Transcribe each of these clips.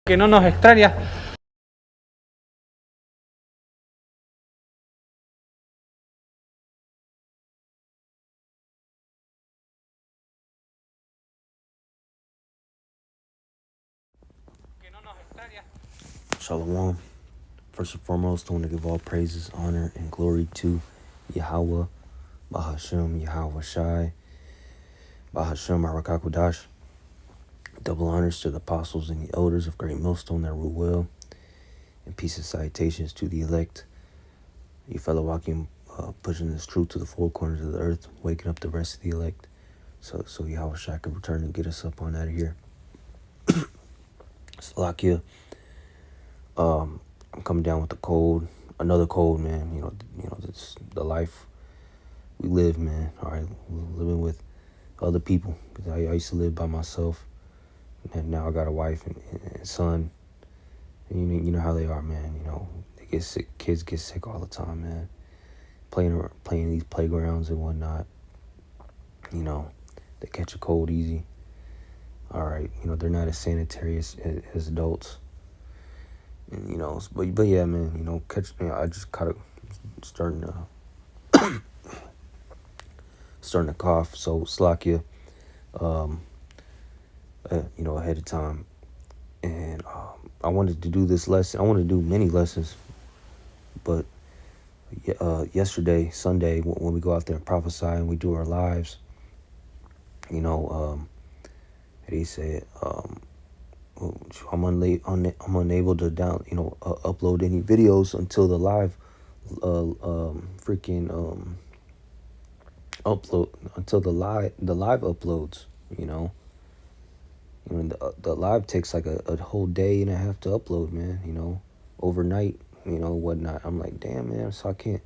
Que no nos extraña. Shalom. First and foremost, I want to give all praises, honor, and glory to Yahweh, Bahashem, Yahweh Shai, Bahashem, Arakakwadash. Double honors to the apostles and the elders of Great Millstone that rule well, and peace and salutations to the elect, you fellow walking, pushing this truth to the four corners of the earth, waking up the rest of the elect, so Yahweh Shai can return and get us up on out of here. Salakia. I'm coming down with the cold, another cold, man. You know, this the life we live, man. All right, living with other people. Cause I used to live by myself, and now I got a wife and son. And you know how they are, man. You know, they get sick. Kids get sick all the time, man. Playing these playgrounds and whatnot. You know, they catch a cold easy. All right, you know, they're not as sanitary as adults. And, you know, but yeah, man, you know, I just kind of starting to cough. So Slakia, you know, ahead of time. And I wanted to do this lesson. I wanted to do many lessons, but yesterday, Sunday, when we go out there and prophesy and we do our lives, you know, how do you say it? I'm unable to upload any videos until the live upload, until the live uploads. You know, the live takes like a whole day and a half to upload, man. You know, overnight, you know, whatnot. I'm like, damn, man, so I can't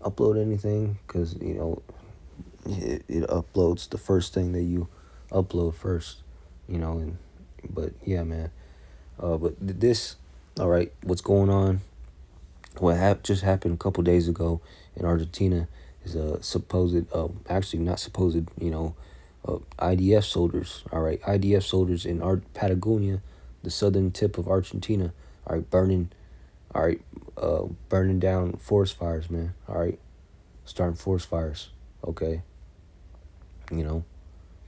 upload anything because, you know, it uploads the first thing that you upload first, you know. But yeah, man. But this, all right, what's going on? What just happened a couple days ago in Argentina is actually not supposed, you know, IDF soldiers, all right, IDF soldiers in Patagonia, the southern tip of Argentina, all right, burning down forest fires, man, all right, starting forest fires, okay, you know,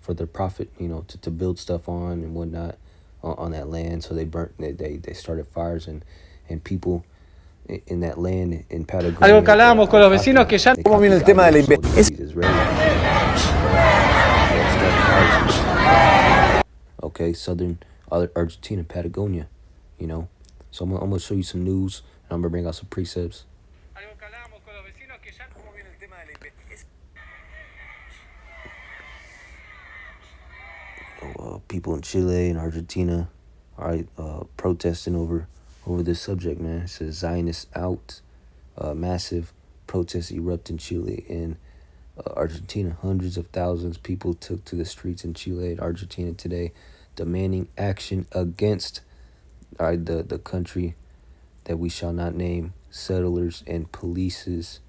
for their profit, you know, to build stuff on and whatnot on that land. So they started fires and people in that land in Patagonia. Algo que hablábamos con los vecinos que ya. ¿Cómo viene el tema de la Okay, southern Argentina, Patagonia, you know. So I'm gonna show you some news and I'm gonna bring out some precepts. People in Chile and Argentina, all right, protesting over this subject, man. It says Zionists out. Massive protests erupt in Chile and Argentina. Hundreds of thousands of people took to the streets in Chile and Argentina today, demanding action against the country that we shall not name, settlers and polices,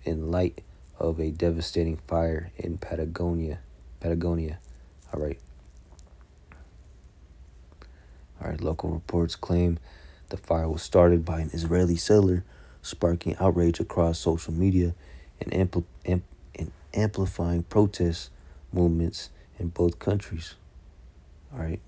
in light of a devastating fire in Patagonia. All right. Local reports claim the fire was started by an Israeli settler, sparking outrage across social media and amplifying protest movements in both countries. All right.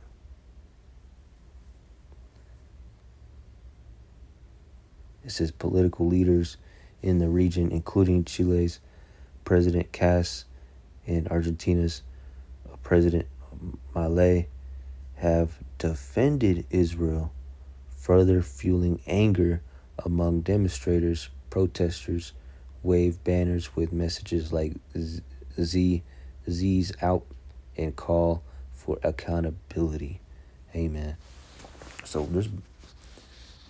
It says political leaders in the region, including Chile's President Kass and Argentina's President Milei, have defended Israel, further fueling anger among demonstrators. Protesters wave banners with messages like Z's out and call for accountability. Amen. So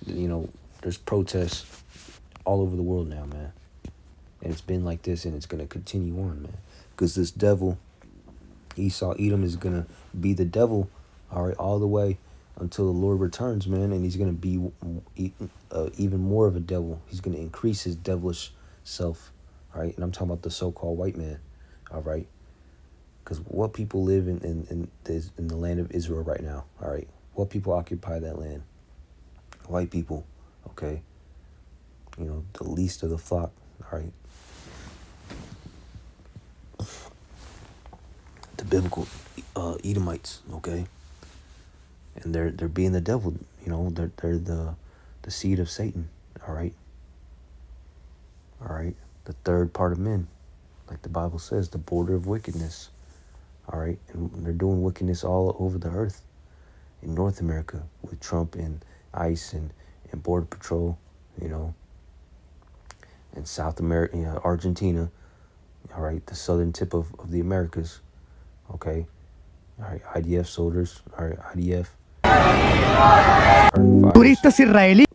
there's protests all over the world now, man. And it's been like this and it's going to continue on, man. Because this devil, Edom, is going to be the devil, all right, all the way until the Lord returns, man. And he's going to be even more of a devil. He's going to increase his devilish self, all right. And I'm talking about the so-called white man, all right. Because what people live in the land of Israel right now, all right? What people occupy that land? White people, okay? You know, the least of the flock, all right? The biblical Edomites, okay? And they're being the devil, you know, they're the seed of Satan, all right? All right? The third part of men, like the Bible says, the border of wickedness, all right? And they're doing wickedness all over the earth. In North America with Trump and ICE and Border Patrol, you know, and South America, you know, Argentina, all right, the southern tip of the Americas, okay, all right, IDF soldiers, all right, IDF. Turistas israelíes.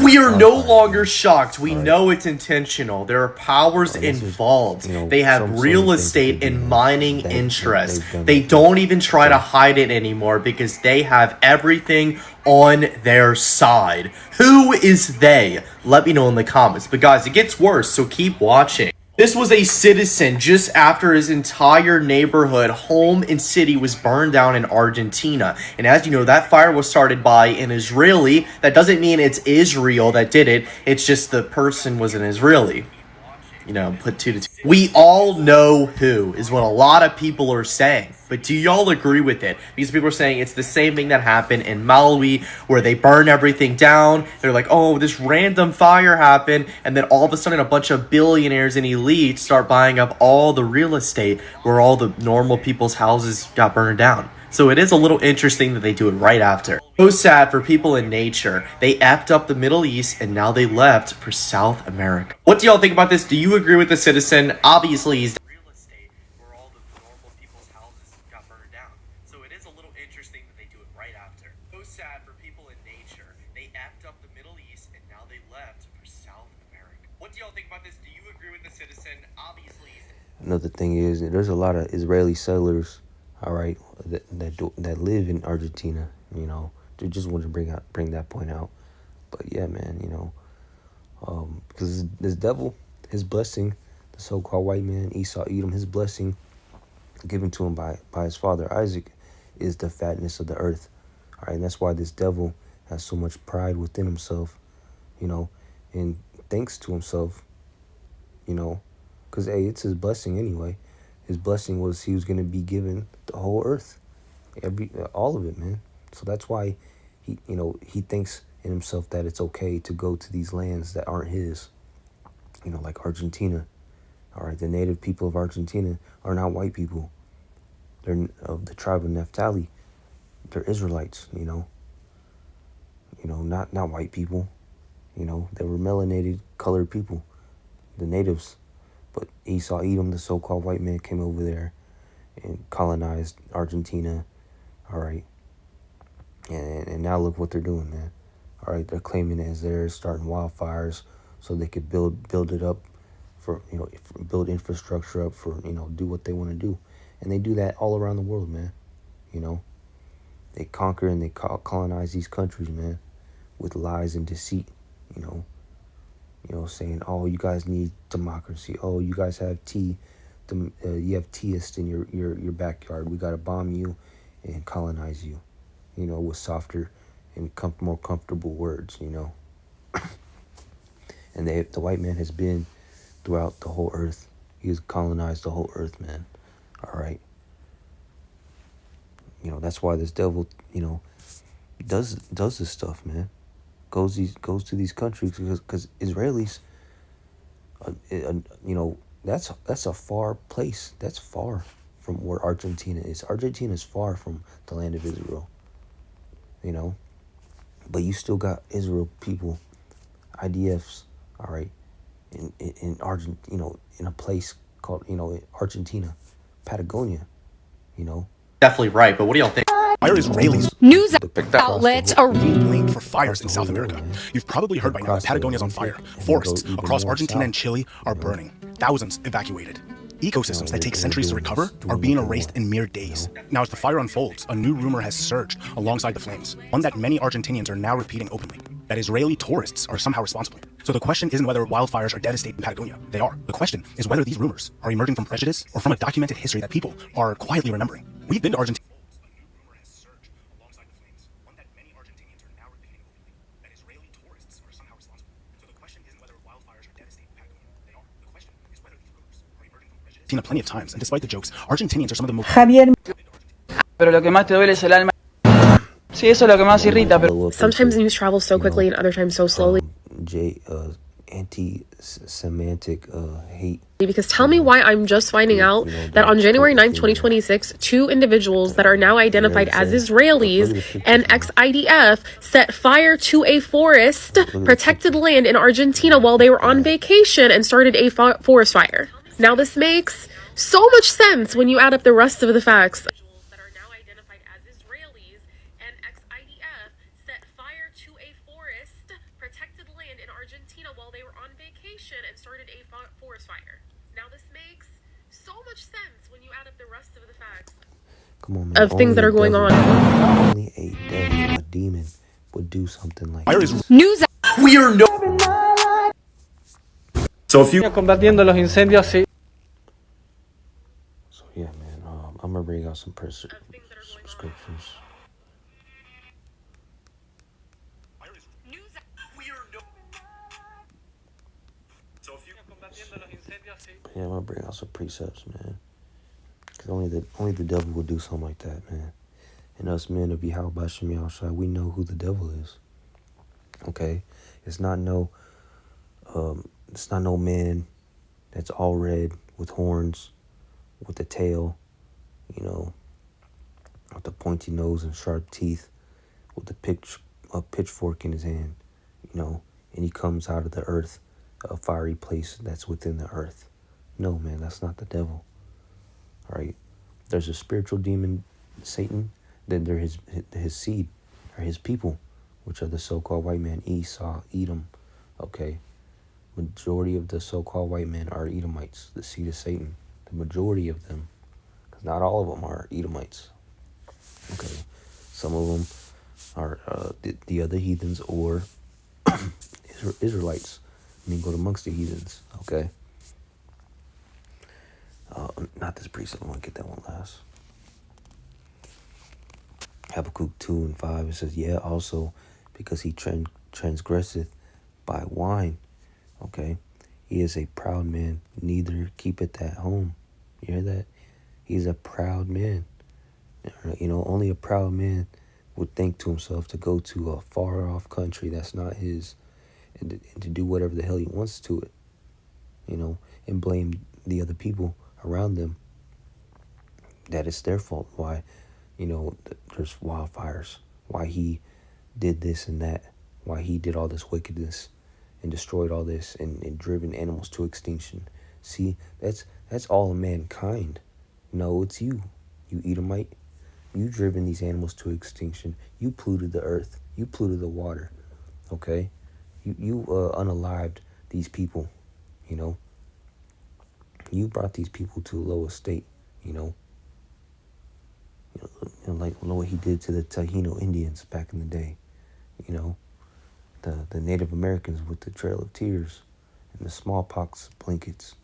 We are no longer shocked. We know it's intentional. There are powers involved. They have real estate and mining interests. They don't even try to hide it anymore because they have everything on their side. Who is they? Let me know in the comments. But guys, it gets worse, so keep watching. This was a citizen just after his entire neighborhood, home and city was burned down in Argentina. And as you know, that fire was started by an Israeli. That doesn't mean it's Israel that did it. It's just the person was an Israeli. You know, put two to two. We all know who is what a lot of people are saying. But do y'all agree with it? Because people are saying it's the same thing that happened in Malawi where they burn everything down. They're like, oh, this random fire happened. And then all of a sudden a bunch of billionaires and elites start buying up all the real estate where all the normal people's houses got burned down. So it is a little interesting that they do it right after. So sad for people in nature. They effed up the Middle East and now they left for South America. What do y'all think about this? Do you agree with the citizen? Obviously, he's real estate where all the normal people's houses got burned down. So it is a little interesting that they do it right after. So sad for people in nature. They effed up the Middle East and now they left for South America. What do y'all think about this? Do you agree with the citizen? Obviously. Another thing is there's a lot of Israeli settlers, all right, that live in Argentina, you know. Just wanted to bring that point out. But yeah, man, you know, because this devil, his blessing, the so-called white man, Esau Edom, his blessing given to him by his father Isaac is the fatness of the earth. All right, and that's why this devil has so much pride within himself, you know, and thinks to himself, you know, because, hey, it's his blessing anyway. His blessing was he was going to be given the whole earth, all of it, man. So that's why he thinks in himself that it's okay to go to these lands that aren't his, you know, like Argentina. All right, the native people of Argentina are not white people. They're of the tribe of Naphtali. They're Israelites, you know, not white people. You know, they were melanated, colored people, the natives. But Esau Edom, the so-called white man, came over there and colonized Argentina. All right. And now look what they're doing, man. All right, they're claiming it as theirs, starting wildfires so they could build it up for, you know, build infrastructure up for, you know, do what they want to do. And they do that all around the world, man. You know, they conquer and they colonize these countries, man, with lies and deceit, you know, saying, oh, you guys need democracy. Oh, you guys have tea. You have teists in your backyard. We got to bomb you and colonize you, you know, with softer and more comfortable words, you know. And the white man has been throughout the whole earth. He has colonized the whole earth, man. All right. You know, that's why this devil, you know, does this stuff, man. Goes to these countries because Israelis, you know, that's a far place. That's far from where Argentina is. Argentina is far from the land of Israel, you know. But you still got Israel people, IDFs, all right, in Argent, you know, in a place called, you know, Argentina, Patagonia, you know. Definitely right, but what do y'all think? Why are Israelis News outlets are being blamed for fires in South America? You've probably heard by now that Patagonia is on fire. Forests across Argentina and Chile are burning. Thousands evacuated. Ecosystems that take centuries to recover are being erased in mere days. Now, as the fire unfolds, a new rumor has surged alongside the flames, one that many Argentinians are now repeating openly, that Israeli tourists are somehow responsible. So the question isn't whether wildfires are devastating Patagonia. They are. The question is whether these rumors are emerging from prejudice or from a documented history that people are quietly remembering. We've been to Argentina. Plenty of times, and despite the jokes, Argentinians are some of the most. Javier. Pero lo que más te duele es el alma. Sí, eso es lo que más irrita. Pero Sometimes news travels so quickly and other times so slowly. Anti-Semitic hate. Because tell me why I'm just finding out that on January 9th, 2026, 2 individuals that are now identified as Israelis and ex-IDF set fire to a forest, protected land in Argentina while they were on vacation and started a forest fire. Now this makes so much sense when you add up the rest of the facts. That are now identified as Israelis and ex-IDF set fire to a forest, protected land in Argentina while they were on vacation and started a forest fire. Now this makes so much sense when you add up the rest of the facts. Come on, man. Of things that are going on. Only a devil, a demon, would do something like that. News. We are no. So if you combatiendo los incendios, sí. So yeah, man, I'm gonna bring out some scriptures. Yeah, I'm gonna bring out some precepts, man. Cause only the devil would do something like that, man. And us men of Yahweh Shem Yahushua, we know who the devil is. Okay, it's not no man that's all red with horns, with a tail, you know, with a pointy nose and sharp teeth, with a pitchfork in his hand, you know, and he comes out of the earth, a fiery place that's within the earth. No, man, that's not the devil. All right, there's a spiritual demon, Satan. Then there's his seed, or his people, which are the so-called white man, Esau, Edom. Okay, majority of the so-called white men are Edomites, the seed of Satan. The majority of them, because not all of them are Edomites. Okay, some of them are the other heathens or Israelites. And you go amongst the heathens. Okay. Not this precept. I want to get that one last. Habakkuk 2:5. It says, "Yeah, also because he transgresseth by wine." Okay, he is a proud man, neither keepeth at home. You hear that? He's a proud man. You know, only a proud man would think to himself to go to a far off country that's not his, and to do whatever the hell he wants to it. You know, and blame the other people around them. That it's their fault. Why, you know, there's wildfires. Why he did this and that. Why he did all this wickedness and destroyed all this and driven animals to extinction. See, that's all mankind. No, it's you Edomite. You driven these animals to extinction. You polluted the earth. You polluted the water. Okay, you unalived these people. You know, you brought these people to a low estate. You know, like what he did to the Taino Indians back in the day. You know, the Native Americans with the Trail of Tears and the smallpox blankets.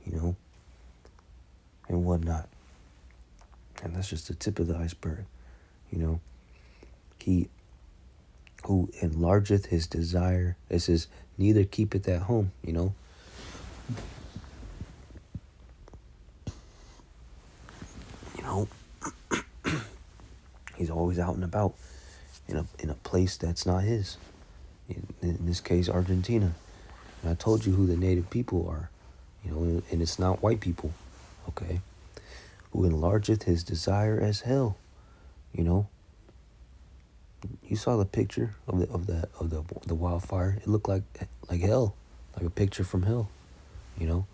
You know, and whatnot. And that's just the tip of the iceberg. You know, he who enlargeth his desire, it says, neither keepeth at home. You know, he's always out and about in a place that's not his. In this case, Argentina. And I told you who the native people are. You know, and it's not white people. Okay, who enlargeth his desire as hell. You know, you saw the picture of the wildfire. It looked like hell, like a picture from hell. You know,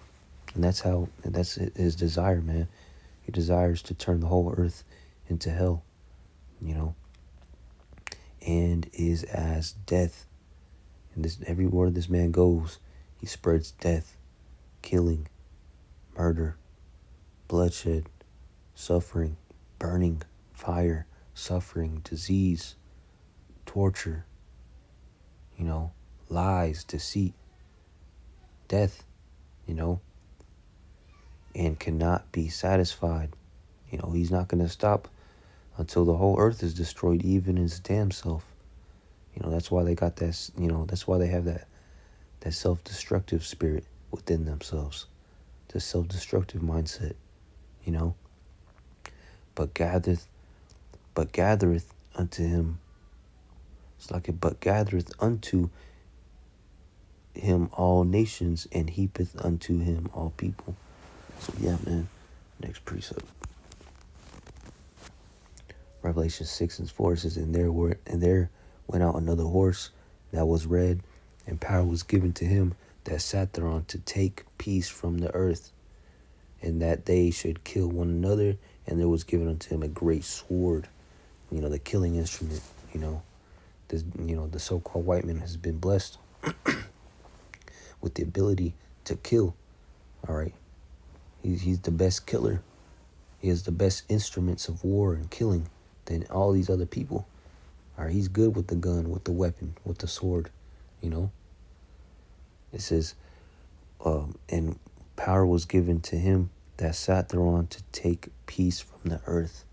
and that's his desire, man. He desires to turn the whole earth into hell. You know, and is as death. And this, everywhere this man goes, he spreads death, killing, murder, bloodshed, suffering, burning, fire, suffering, disease, torture, you know, lies, deceit, death, you know, and cannot be satisfied. You know, he's not going to stop until the whole earth is destroyed, even his damn self. You know, that's why they got that, you know, that's why they have that self-destructive spirit within themselves, the self-destructive mindset, you know. But gathereth unto him, it's like it, but gathereth unto him all nations, and heapeth unto him all people. So yeah, man. Next precept. Revelation 6:4 says, and there went out another horse that was red, and power was given to him that sat thereon to take peace from the earth, and that they should kill one another, and there was given unto him a great sword, you know, the killing instrument, you know. This, you know, the so-called white man has been blessed with the ability to kill. All right. He's the best killer. He has the best instruments of war and killing than all these other people. All right, he's good with the gun, with the weapon, with the sword, you know. It says, and power was given to him that sat thereon to take peace from the earth.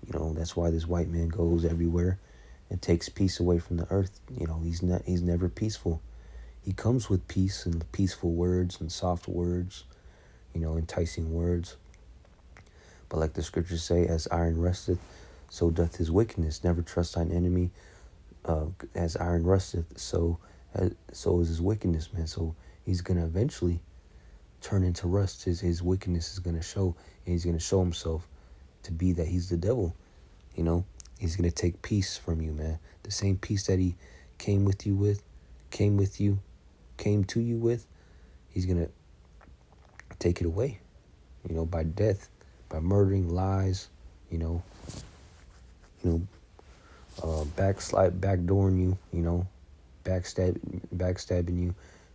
You know, that's why this white man goes everywhere and takes peace away from the earth. You know, he's never peaceful. He comes with peace and peaceful words and soft words, you know, enticing words. But like the scriptures say, as iron rusteth, so doth his wickedness. Never trust thine enemy. As iron rusteth, so is his wickedness, man. So he's going to eventually turn into rust. His wickedness is going to show. And he's going to show himself to be that he's the devil. You know, he's going to take peace from you, man. The same peace that he came to you with, he's going to take it away, you know, by death, by murdering, lies, you know, backdooring you, you know, backstabbing you,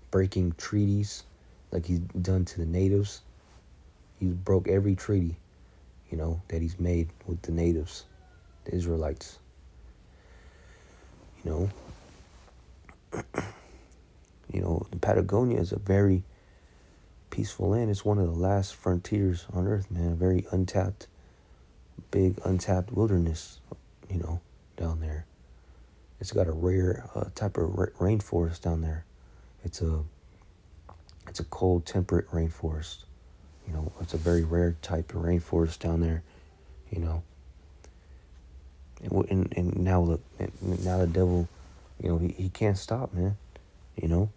breaking treaties like he's done to the natives. He broke every treaty, you know, that he's made with the natives, the Israelites, you know. You know, Patagonia is a very peaceful land. It's one of the last frontiers on earth, man. Very big untapped wilderness, you know, down there. It's got a rare type of rainforest down there. It's a cold, temperate rainforest. You know, it's a very rare type of rainforest down there, you know. And now look, now the devil, you know, he can't stop, man, you know.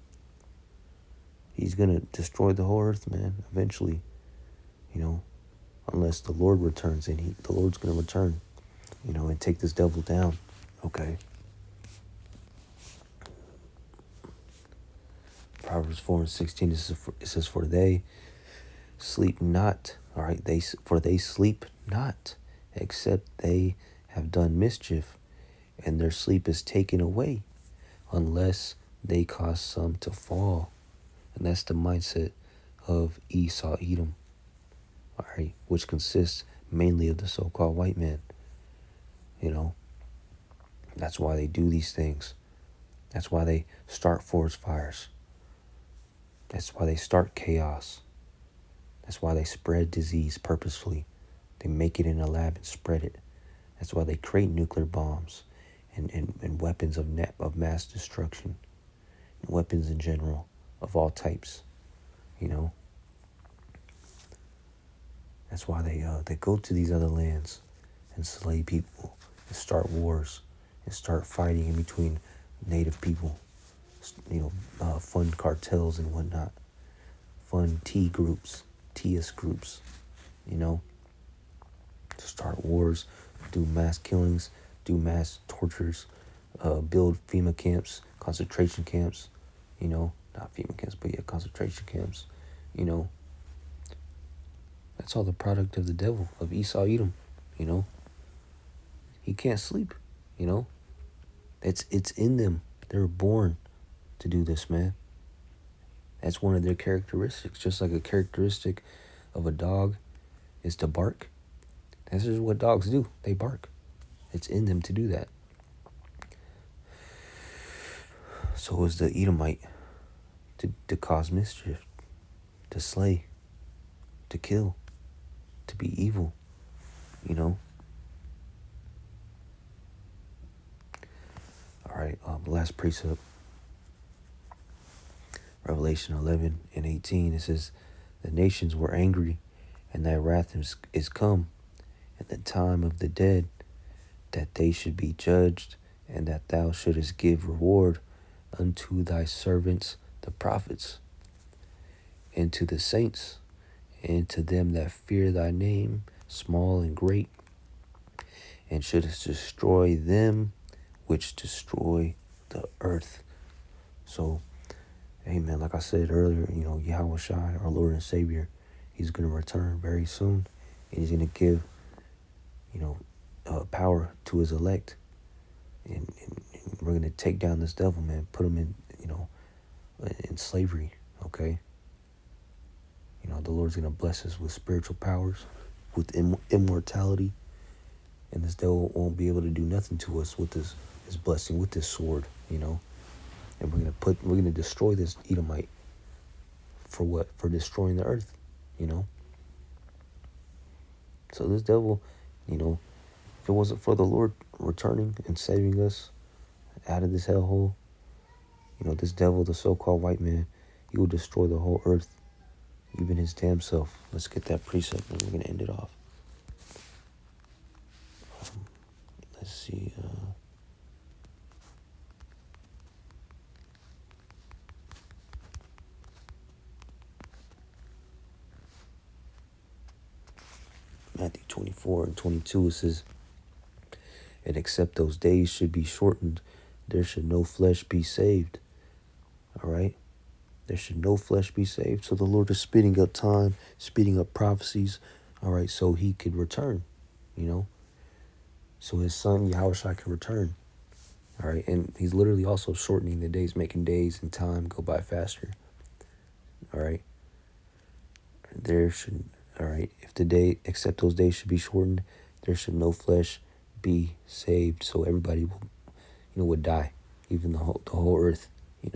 He's going to destroy the whole earth, man, eventually, you know, unless the Lord returns, and the Lord's going to return, you know, and take this devil down, okay? Proverbs 4:16, it says, for they sleep not, all right, for they sleep not, except they have done mischief, and their sleep is taken away, unless they cause some to fall. And that's the mindset of Esau, Edom, all right, which consists mainly of the so-called white man, you know. That's why they do these things. That's why they start forest fires. That's why they start chaos. That's why they spread disease purposefully. They make it in a lab and spread it. That's why they create nuclear bombs and weapons of mass destruction, and weapons in general of all types, you know. That's why they go to these other lands and slay people and start wars and start fighting in between native people, you know, fund cartels and whatnot, fund T groups, TS groups, you know, to start wars, do mass killings, do mass tortures, build FEMA camps, concentration camps, you know, not FEMA camps, but yeah, concentration camps, you know. That's all the product of the devil, of Esau, Edom, you know. He can't sleep, you know. It's in them. They're born to do this, man. That's one of their characteristics. Just like a characteristic of a dog is to bark. That's just what dogs do. They bark. It's in them to do that. So is the Edomite to cause mischief, to slay, to kill, to be evil, you know. All right, the last precept, Revelation 11:18, it says, the nations were angry, and thy wrath is come, and the time of the dead, that they should be judged, and that thou shouldest give reward unto thy servants the prophets, and to the saints, and to them that fear thy name, small and great, and shouldest destroy them which destroy the earth. So, amen, like I said earlier, you know, Yahweh Shai, our Lord and Savior, he's going to return very soon, and he's going to give, you know, power to his elect, and we're going to take down this devil, man, put him in, you know, in slavery, okay? You know, the Lord's going to bless us with spiritual powers, with immortality, and this devil won't be able to do nothing to us with his blessing, with this sword, you know? And we're going to destroy this Edomite. For what? For destroying the earth, you know? So this devil, you know, if it wasn't for the Lord returning and saving us out of this hellhole, you know, this devil, the so-called white man, he will destroy the whole earth, even his damn self. Let's get that precept and we're going to end it off. Let's see. Matthew 24:22, it says, and except those days should be shortened, there should no flesh be saved. All right? There should no flesh be saved. So the Lord is speeding up time, speeding up prophecies, all right, so he could return, you know? So his son, Yahushua, can return, all right? And he's literally also shortening the days, making days and time go by faster, all right? There should, all right, if the day, except those days should be shortened, there should no flesh be saved. So everybody will, you know, would die, even the whole earth.